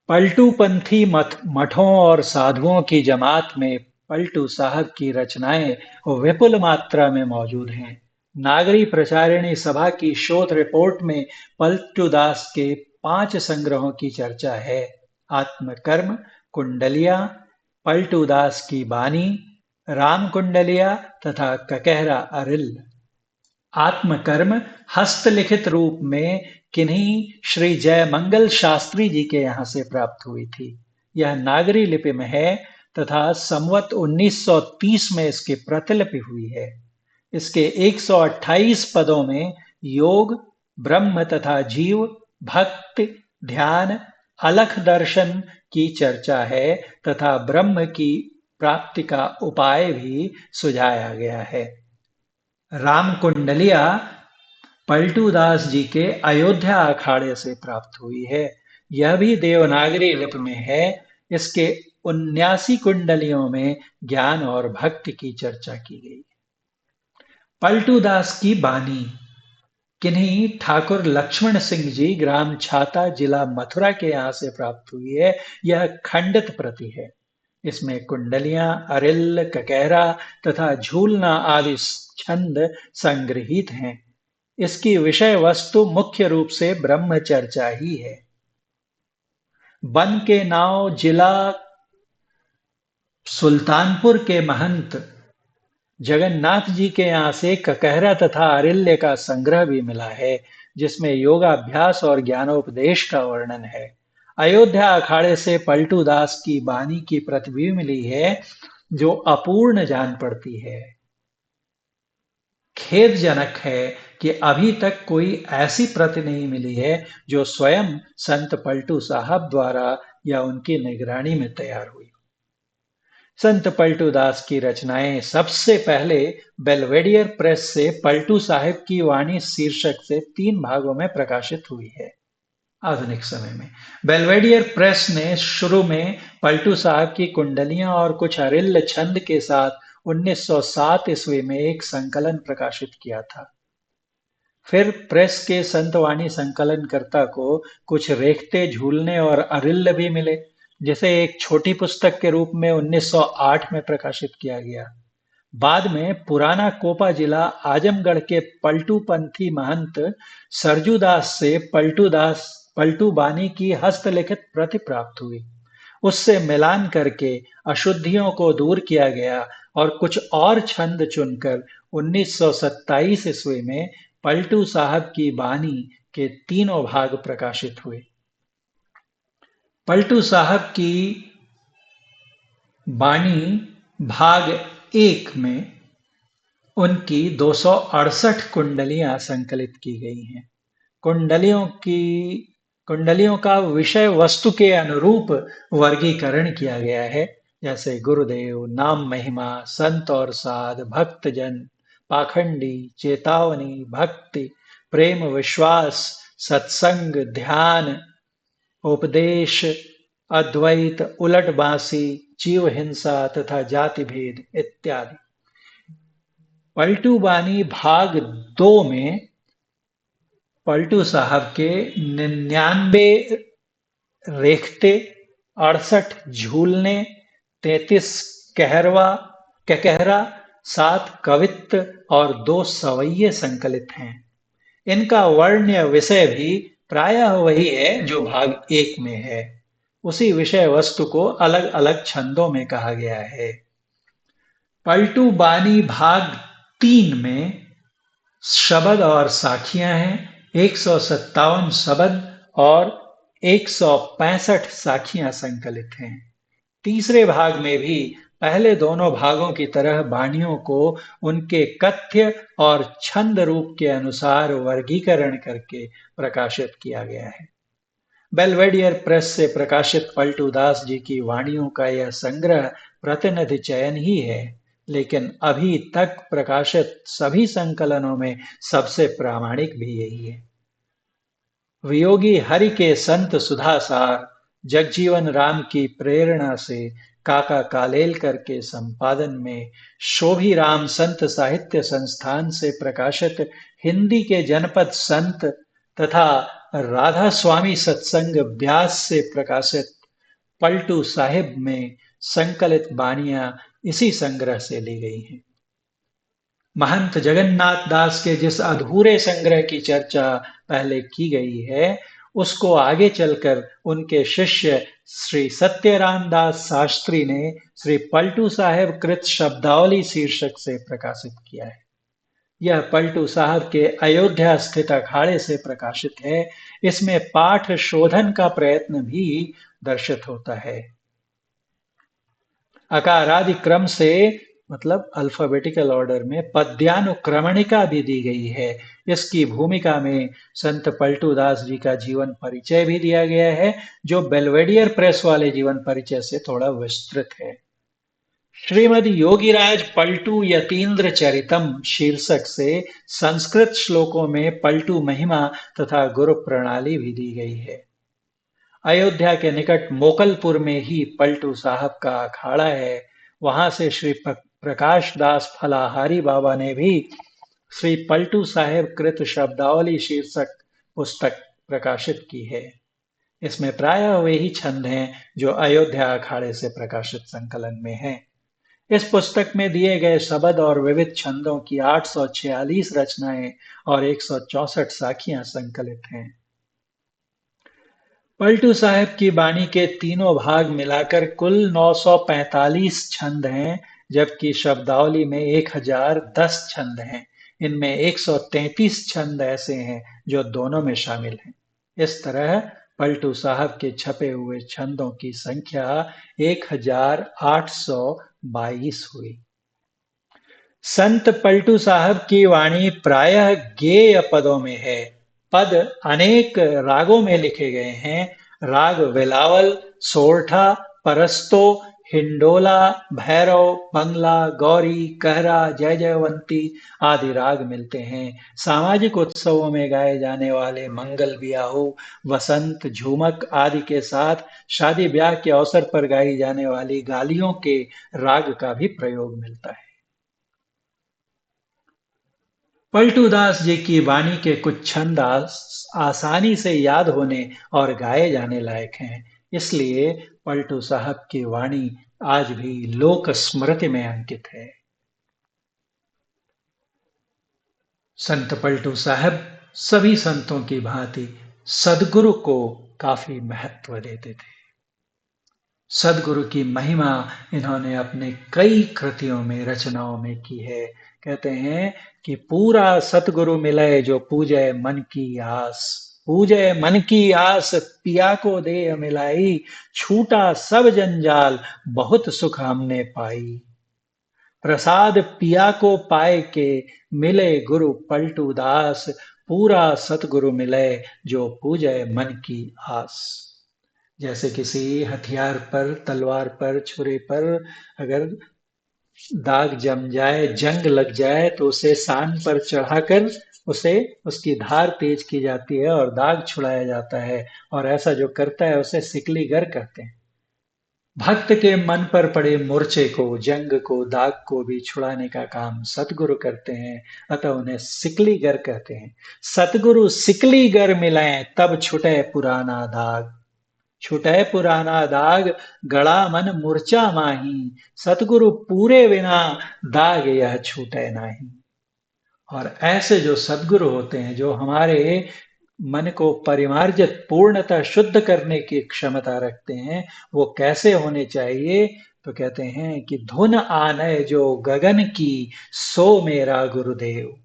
पलटूपंथी मठों और साधुओं की जमात में पलटू साहब की रचनाएं विपुल मात्रा में मौजूद हैं। नागरी प्रचारिणी सभा की शोध रिपोर्ट में पलटू दास के 5 संग्रहों की चर्चा है। आत्मकर्म, कुंडलिया, पलटू दास की बानी, राम कुंडलिया तथा ककहरा अरिल। आत्मकर्म हस्तलिखित रूप में किन्हीं श्री जयमंगल शास्त्री जी के यहाँ से प्राप्त हुई थी। यह नागरी लिपि में है तथा संवत 1930 में इसकी प्रतिलिपि हुई है। इसके 128 पदों में योग, ब्रह्म तथा जीव, भक्ति, ध्यान, अलख दर्शन की चर्चा है तथा ब्रह्म की प्राप्ति का उपाय भी सुझाया गया है। राम कुंडलिया पलटूदास जी के अयोध्या अखाड़े से प्राप्त हुई है। यह भी देवनागरी लिपि में है। इसके 79 कुंडलियों में ज्ञान और भक्ति की चर्चा की गई। पलटूदास की बानी किन्हीं ठाकुर लक्ष्मण सिंह जी ग्राम छाता जिला मथुरा के यहाँ से प्राप्त हुई है। यह खंडित प्रति है। इसमें कुंडलियां, अरिल, ककहरा तथा झूलना आदि छंद संग्रहित हैं। इसकी विषय वस्तु मुख्य रूप से ब्रह्म चर्चा ही है। बन के नाव जिला सुल्तानपुर के महंत जगन्नाथ जी के यहाँ से ककहरा तथा अरिल्य का संग्रह भी मिला है, जिसमें योगाभ्यास और ज्ञानोपदेश का वर्णन है। अयोध्या अखाड़े से पलटूदास की बानी की प्रति भी मिली है, जो अपूर्ण जान पड़ती है। खेदजनक है कि अभी तक कोई ऐसी प्रति नहीं मिली है जो स्वयं संत पलटू साहब द्वारा या उनकी निगरानी में तैयार हुई। संत पलटूदास की रचनाएं सबसे पहले बेलवेडियर प्रेस से पलटू साहिब की वाणी शीर्षक से 3 भागों में प्रकाशित हुई है। आधुनिक समय में बेलवेडियर प्रेस ने शुरू में पलटू साहब की कुंडलियां और कुछ अरिल्य छंद के साथ 1907 ईस्वी में एक संकलन प्रकाशित किया था। फिर प्रेस के संतवाणी संकलनकर्ता को कुछ रेखते, झूलने और अरिल्य भी मिले, जिसे एक छोटी पुस्तक के रूप में 1908 में प्रकाशित किया गया। बाद में पुराना कोपा जिला आजमगढ़ के पलटूपंथी महंत सरजूदास से पलटू बानी की हस्तलिखित प्रति प्राप्त हुई। उससे मिलान करके अशुद्धियों को दूर किया गया और कुछ और छंद चुनकर 1927 ईस्वी में पलटू साहब की बानी के 3 भाग प्रकाशित हुए। पलटू साहब की बानी भाग 1 में उनकी 268 कुंडलियां संकलित की गई हैं। कुंडलियों का विषय वस्तु के अनुरूप वर्गीकरण किया गया है, जैसे गुरुदेव, नाम महिमा, संत और साध, भक्तजन, पाखंडी, चेतावनी, भक्ति, प्रेम, विश्वास, सत्संग, ध्यान, उपदेश, अद्वैत, उलट बांसी, जीव हिंसा तथा जाति भेद इत्यादि। पलटू बानी भाग 2 में पलटू साहब के 99 रेखते, 68 झूलने, 33 ककहरा, 7 कवित्त और 2 सवैये संकलित हैं। इनका वर्ण्य विषय भी प्रायः वही है जो भाग 1 में है। उसी विषय वस्तु को अलग अलग छंदों में कहा गया है। पलटू बानी भाग 3 में शब्द और साखियां हैं। 157 शब्द और 165 साखियां संकलित हैं। तीसरे भाग में भी पहले दोनों भागों की तरह बानियों को उनके कथ्य और छंद रूप के अनुसार वर्गीकरण करके प्रकाशित किया गया है। बेलवेडियर प्रेस से प्रकाशित पलटूदास जी की वाणियों का यह संग्रह प्रतिनिधि चयन ही है, लेकिन अभी तक प्रकाशित सभी संकलनों में सबसे प्रामाणिक भी यही है। वियोगी हरि के संत सुधासार जगजीवन राम की प्रेरणा से काका कालेलकर के संपादन में शोभी राम संत साहित्य संस्थान से प्रकाशित हिंदी के जनपद संत तथा राधा स्वामी सत्संग ब्यास से प्रकाशित पलटू साहिब में संकलित बानियां इसी संग्रह से ली गई हैं। महंत जगन्नाथ दास के जिस अधूरे संग्रह की चर्चा पहले की गई है, उसको आगे चलकर उनके शिष्य श्री सत्यराम दास शास्त्री ने श्री पलटू साहेब कृत शब्दावली शीर्षक से प्रकाशित किया है। यह पलटू साहब के अयोध्या स्थित अखाड़े से प्रकाशित है। इसमें पाठ शोधन का प्रयत्न भी दर्शित होता है। अकारादि क्रम से मतलब अल्फाबेटिकल ऑर्डर में पद्यानुक्रमणिका भी दी गई है। इसकी भूमिका में संत पलटू दास जी का जीवन परिचय भी दिया गया है, जो बेल्वेडियर प्रेस वाले जीवन परिचय से थोड़ा विस्तृत है। श्रीमद् योगीराज पलटू यतीन्द्र चरितम शीर्षक से संस्कृत श्लोकों में पलटू महिमा तथा गुरु प्रणाली भी दी गई है। अयोध्या के निकट मोकलपुर में ही पलटू साहब का अखाड़ा है। वहां से श्री प्रकाश दास फलाहारी बाबा ने भी श्री पलटू साहेब कृत शब्दावली शीर्षक पुस्तक प्रकाशित की है। इसमें प्रायः वे ही छंद हैं जो अयोध्या अखाड़े से प्रकाशित संकलन में हैं। इस पुस्तक में दिए गए शब्द और विविध छंदों की 846 रचनाएं और 164 साखियां संकलित हैं। पलटू साहब की बानी के तीनों भाग मिलाकर कुल 945 छंद हैं, जबकि शब्दावली में 1010 छंद हैं। इनमें 133 छंद ऐसे हैं जो दोनों में शामिल हैं। इस तरह पलटू साहब के छपे हुए छंदों की संख्या 1822 हुई। संत पलटू साहब की वाणी प्रायः गेय पदों में है। पद अनेक रागों में लिखे गए हैं। राग वेलावल, सोरठा, परस्तो, हिंडोला, भैरव, बंगला, गौरी, कहरा, जय जयवंती आदि राग मिलते हैं। सामाजिक उत्सवों में गाए जाने वाले मंगल बियाहू, वसंत, झूमक आदि के साथ शादी ब्याह के अवसर पर गाई जाने वाली गालियों के राग का भी प्रयोग मिलता है। पलटू दास जी की वाणी के कुछ छंद आसानी से याद होने और गाए जाने लायक हैं। इसलिए पलटू साहब की वाणी आज भी लोक स्मृति में अंकित है। संत पलटू साहब सभी संतों की भांति सदगुरु को काफी महत्व देते थे। सदगुरु की महिमा इन्होंने अपने कई कृतियों में, रचनाओं में की है। कहते हैं कि पूरा सतगुरु मिले जो पूजे मन की आस, पूजे मन की आस पिया को दे मिलाई, छूटा सब जंजाल बहुत सुख हमने पाई। प्रसाद पिया को पाए के मिले गुरु पलटू दास, पूरा सतगुरु मिले जो पूजे मन की आस। जैसे किसी हथियार पर, तलवार पर, छुरे पर अगर दाग जम जाए, जंग लग जाए तो उसे सान पर चढ़ाकर उसे उसकी धार तेज की जाती है और दाग छुड़ाया जाता है। और ऐसा जो करता है उसे सिकलीगर कहते हैं। भक्त के मन पर पड़े मूर्छे को, जंग को, दाग को भी छुड़ाने का काम सतगुरु करते हैं। अतः उन्हें सिकलीगर कहते हैं। सतगुरु सिकलीगर मिलें तब छुटे पुराना दाग, छुटे पुराना दाग गड़ा मन मूर्छा माही, सतगुरु पूरे बिना दाग यह छूटे नाही। और ऐसे जो सदगुरु होते हैं, जो हमारे मन को परिमार्जित, पूर्णतः शुद्ध करने की क्षमता रखते हैं, वो कैसे होने चाहिए? तो कहते हैं कि धुन आने जो गगन की, सो मेरा गुरुदेव।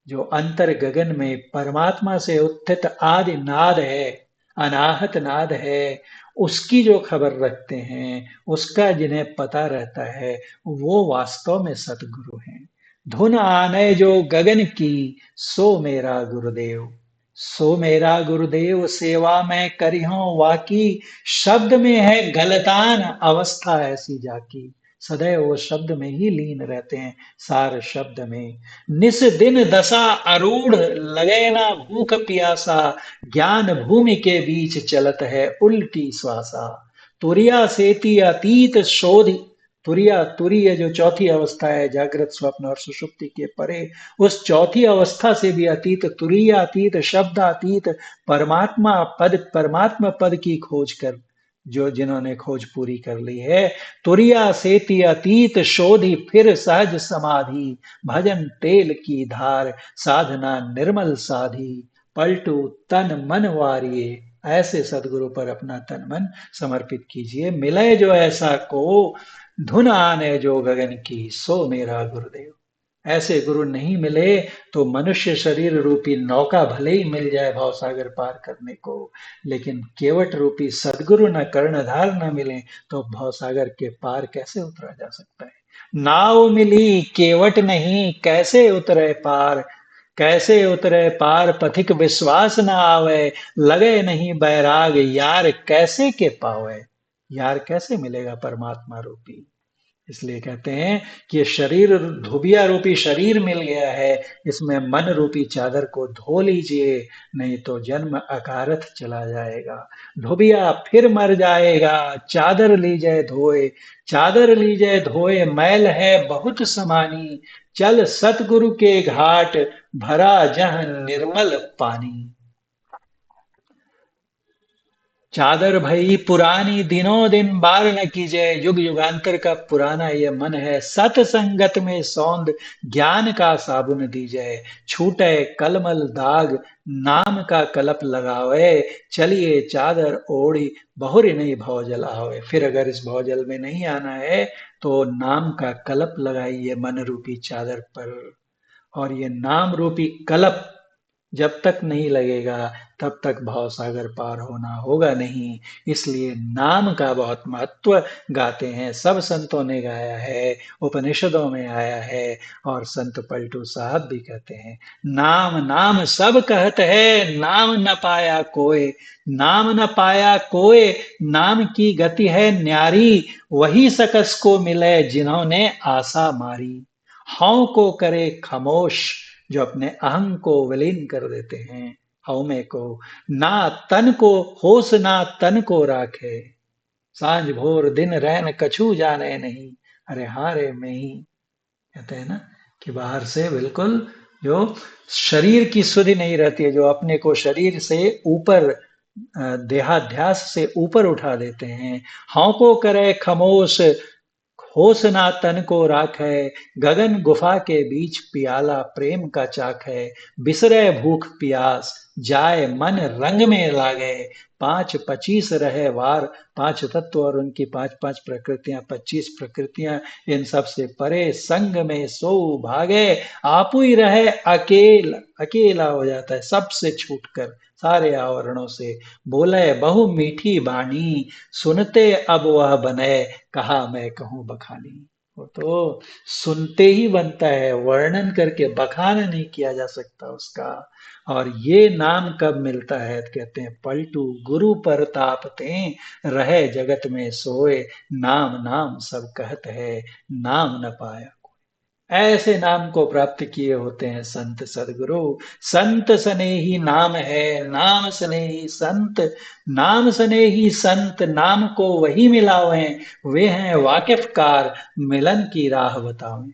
जो अंतर गगन में परमात्मा से उत्थित आदि नाद है, अनाहत नाद है, उसकी जो खबर रखते हैं, उसका जिन्हें पता रहता है, वो वास्तव में सतगुरु हैं। धुन आने जो गगन की, सो मेरा गुरुदेव। सो मेरा गुरुदेव सेवा में करिहो वाकी, शब्द में है गलतान अवस्था ऐसी जाकी। सदैव वो शब्द में ही लीन रहते हैं, सार शब्द में। निस दिन दशा आरूढ़ लगे ना भूख प्यासा, ज्ञान भूमि के बीच चलत है उल्टी श्वासा। तुरिया सेती अतीत शोध, तुरिया, तुरीय जो चौथी अवस्था है, जागृत, स्वप्न और सुषुप्ति के परे, उस चौथी अवस्था से भी अतीत, तुरीयातीत, शब्दातीत परमात्मा पद की खोज कर, जो जिन्होंने खोज पूरी कर ली है। तुरिया सेति अतीत शोधी फिर सहज समाधि, भजन तेल की धार साधना निर्मल साधी। पलटू तन मन वारिये, ऐसे सदगुरु पर अपना तन मन समर्पित कीजिए। मिले जो ऐसा को, धुन आने जो गगन की, सो मेरा गुरुदेव। ऐसे गुरु नहीं मिले तो मनुष्य शरीर रूपी नौका भले ही मिल जाए भवसागर पार करने को, लेकिन केवट रूपी सदगुरु न कर्णधार न मिले तो भवसागर के पार कैसे उतरा जा सकता है? नाव मिली केवट नहीं, कैसे उतरे पार, कैसे उतरे पार पथिक विश्वास न आवे, लगे नहीं बैराग यार कैसे के पावे। यार कैसे मिलेगा परमात्मा रूपी। इसलिए कहते हैं कि ये शरीर, धोबिया रूपी शरीर मिल गया है, इसमें मन रूपी चादर को धो लीजिए, नहीं तो जन्म अकारथ चला जाएगा। धोबिया फिर मर जाएगा, चादर लीजिए धोए, चादर लीजिए धोए, मैल है बहुत समानी, चल सतगुरु के घाट, भरा जह निर्मल पानी। चादर भई पुरानी दिनों दिन बार न कीजिए, युग युगांतर का पुराना ये मन है, सतसंगत में सौंद ज्ञान का साबुन दीजिए, छूटे कलमल दाग नाम का कलप लगावे, चलिए चादर ओढ़ी बहुरी नहीं भवजल आवे। फिर अगर इस भवजल में नहीं आना है तो नाम का कलप लगाइए मन रूपी चादर पर। और ये नाम रूपी कलप जब तक नहीं लगेगा तब तक भवसागर पार होना होगा नहीं। इसलिए नाम का बहुत महत्व गाते हैं, सब संतों ने गाया है, उपनिषदों में आया है। और संत पलटू साहब भी कहते हैं, नाम नाम सब कहत है, नाम न पाया कोय, नाम न पाया कोय, नाम की गति है न्यारी, वही सकस को मिले जिन्होंने आशा मारी। हौ को करे खामोश, जो अपने अहं को विलीन कर देते हैं, हउमे को, ना तन को होश ना तन को राखे, सांझ भोर दिन रैन कछू जाने नहीं, अरे हारे में ही। कहते हैं ना कि बाहर से बिल्कुल जो शरीर की सुधि नहीं रहती है, जो अपने को शरीर से ऊपर देहाध्यास से ऊपर उठा देते हैं। हाँ को करे खमोश, होश ना तन को राख है, गगन गुफा के बीच पियाला प्रेम का चाक है, बिसरे भूख प्यास जाए मन रंग में लागे, पांच पचीस रहे वार, पांच तत्व और उनकी पांच पांच प्रकृतियां, 25 प्रकृतियां, इन सब से परे संग में सो भागे, आपू ही रहे अकेला, अकेला हो जाता है सबसे छूटकर, सारे आवरणों से। बोले बहु मीठी बाणी, सुनते अब वह बने, कहा मैं कहूं बखानी। वो तो सुनते ही बनता है, वर्णन करके बखान नहीं किया जा सकता उसका। और ये नाम कब मिलता है तो कहते हैं पलटू गुरु परताप ते, रहे जगत में सोए, नाम नाम सब कहत है, नाम न पाया। ऐसे नाम को प्राप्त किए होते हैं संत सदगुरु। संत सने ही नाम है, नाम सने ही संत, नाम सने ही संत, नाम को वही मिलावे, वे हैं वाकिफ कार, मिलन की राह बतावें।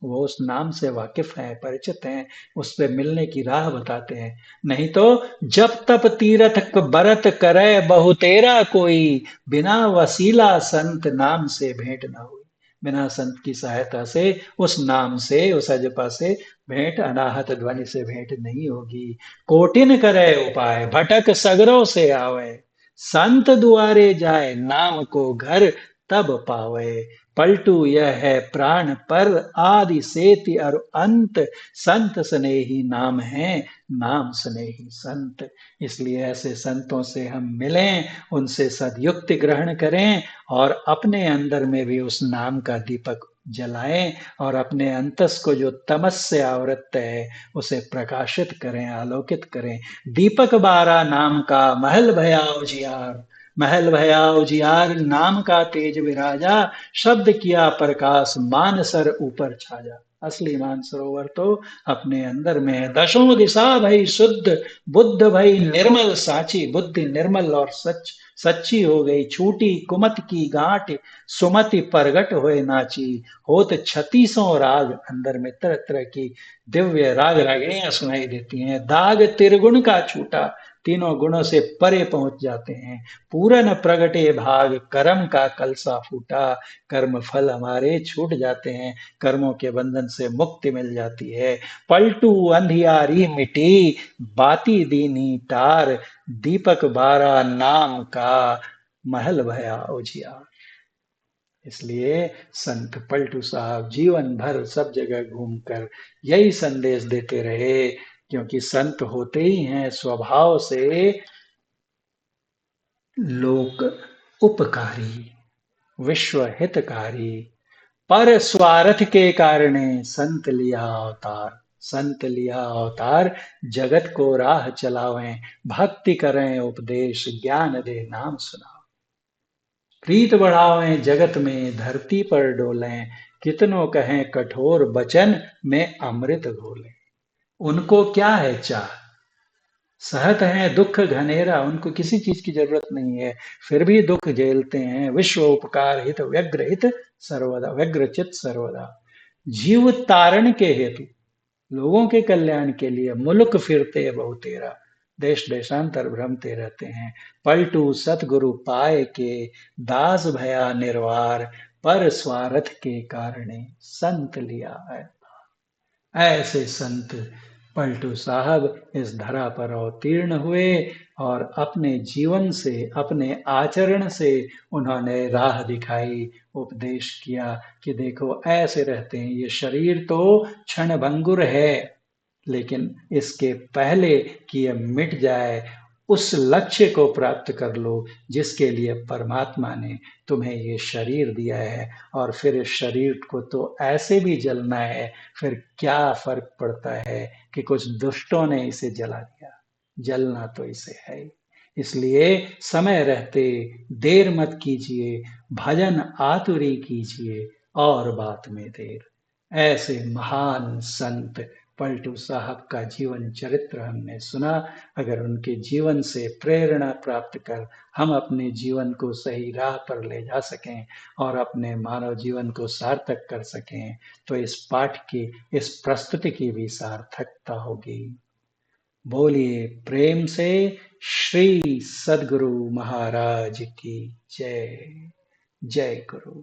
वो उस नाम से वाकिफ हैं, परिचित हैं, उस पे मिलने की राह बताते हैं। नहीं तो जब तप तीरथ बरत करे बहुतेरा कोई, बिना वसीला संत नाम से भेंट ना हुई। बिना संत की सहायता से, उस नाम से, उस अजपा से भेंट, अनाहत ध्वनि से भेंट नहीं होगी। कोटिन करे उपाय भटक सगरों से आवे, संत दुआरे जाए नाम को घर तब पावे। पलटू यह है प्राण पर आदि सेति और अंत, संत स्नेही नाम है, नाम स्नेही संत। इसलिए ऐसे संतों से हम मिलें, उनसे सदयुक्ति ग्रहण करें, और अपने अंदर में भी उस नाम का दीपक जलाएं, और अपने अंतस को जो तमस से आवृत है उसे प्रकाशित करें, आलोकित करें। दीपक बारा नाम का महल भया उजियार, महल भया उजियार, नाम का तेज विराजा, शब्द किया प्रकाश मानसर ऊपर छाजा। असली मानसरोवर तो अपने अंदर में है। दसों दिशा भई शुद्ध, बुद्ध भई निर्मल साची, बुद्धि निर्मल और सच सच्ची हो गई, छूटी कुमत की गांठ, सुमति परगट होए नाची, होत 36 राग, अंदर में तरह तरह की दिव्य राग रागिणियां सुनाई देती हैं। दाग त्रिगुण का छूटा, तीनों गुणों से परे पहुंच जाते हैं। पूरन प्रगटे भाग, कर्म का कलसा फूटा, कर्म फल हमारे छूट जाते हैं, कर्मों के बंधन से मुक्ति मिल जाती है। पलटू अंधियारी मिटी, बाती दीनी टार, दीपक बारा नाम का, महल भया उजियार। इसलिए संत पलटू साहब जीवन भर सब जगह घूमकर यही संदेश देते रहे, क्योंकि संत होते ही हैं स्वभाव से लोक उपकारी, विश्व हितकारी, पर स्वार्थ के कारणे संत लिया अवतार, जगत को राह चलावें, भक्ति करें उपदेश, ज्ञान दे नाम सुनाओ। प्रीत बढ़ावें जगत में, धरती पर डोलें, कितनों कहें कठोर बचन में अमृत घोलें। उनको क्या है चाह, सहत हैं दुख घनेरा, उनको किसी चीज की जरूरत नहीं है, फिर भी दुख झेलते हैं। विश्व उपकार हित व्यग्र हित सर्वदा, व्यग्र चित सर्वदा। जीव तारण के हेतु, लोगों के कल्याण के लिए, मुल्क फिरते बहु तेरा, देश देशांतर भ्रमते रहते हैं। पलटू सतगुरु पाए के, दास भया निर्वार, पर स्वार्थ के कारणे संत लिया है। ऐसे संत पलटू साहब इस धरा पर अवतीर्ण हुए और अपने जीवन से, अपने आचरण से उन्होंने राह दिखाई, उपदेश किया कि देखो ऐसे रहते हैं। ये शरीर तो क्षणभंगुर है, लेकिन इसके पहले कि यह मिट जाए, उस लक्ष्य को प्राप्त कर लो जिसके लिए परमात्मा ने तुम्हें ये शरीर दिया है। और फिर इस शरीर को तो ऐसे भी जलना है, फिर क्या फर्क पड़ता है कि कुछ दुष्टों ने इसे जला दिया, जलना तो इसे है ही। इसलिए समय रहते देर मत कीजिए, भजन आतुरी कीजिए और बात में देर। ऐसे महान संत पलटू साहब का जीवन चरित्र हमने सुना। अगर उनके जीवन से प्रेरणा प्राप्त कर हम अपने जीवन को सही राह पर ले जा सकें और अपने मानव जीवन को सार्थक कर सकें, तो इस पाठ की, इस प्रस्तुति की भी सार्थकता होगी। बोलिए प्रेम से श्री सद्गुरु महाराज की जय। जय गुरु।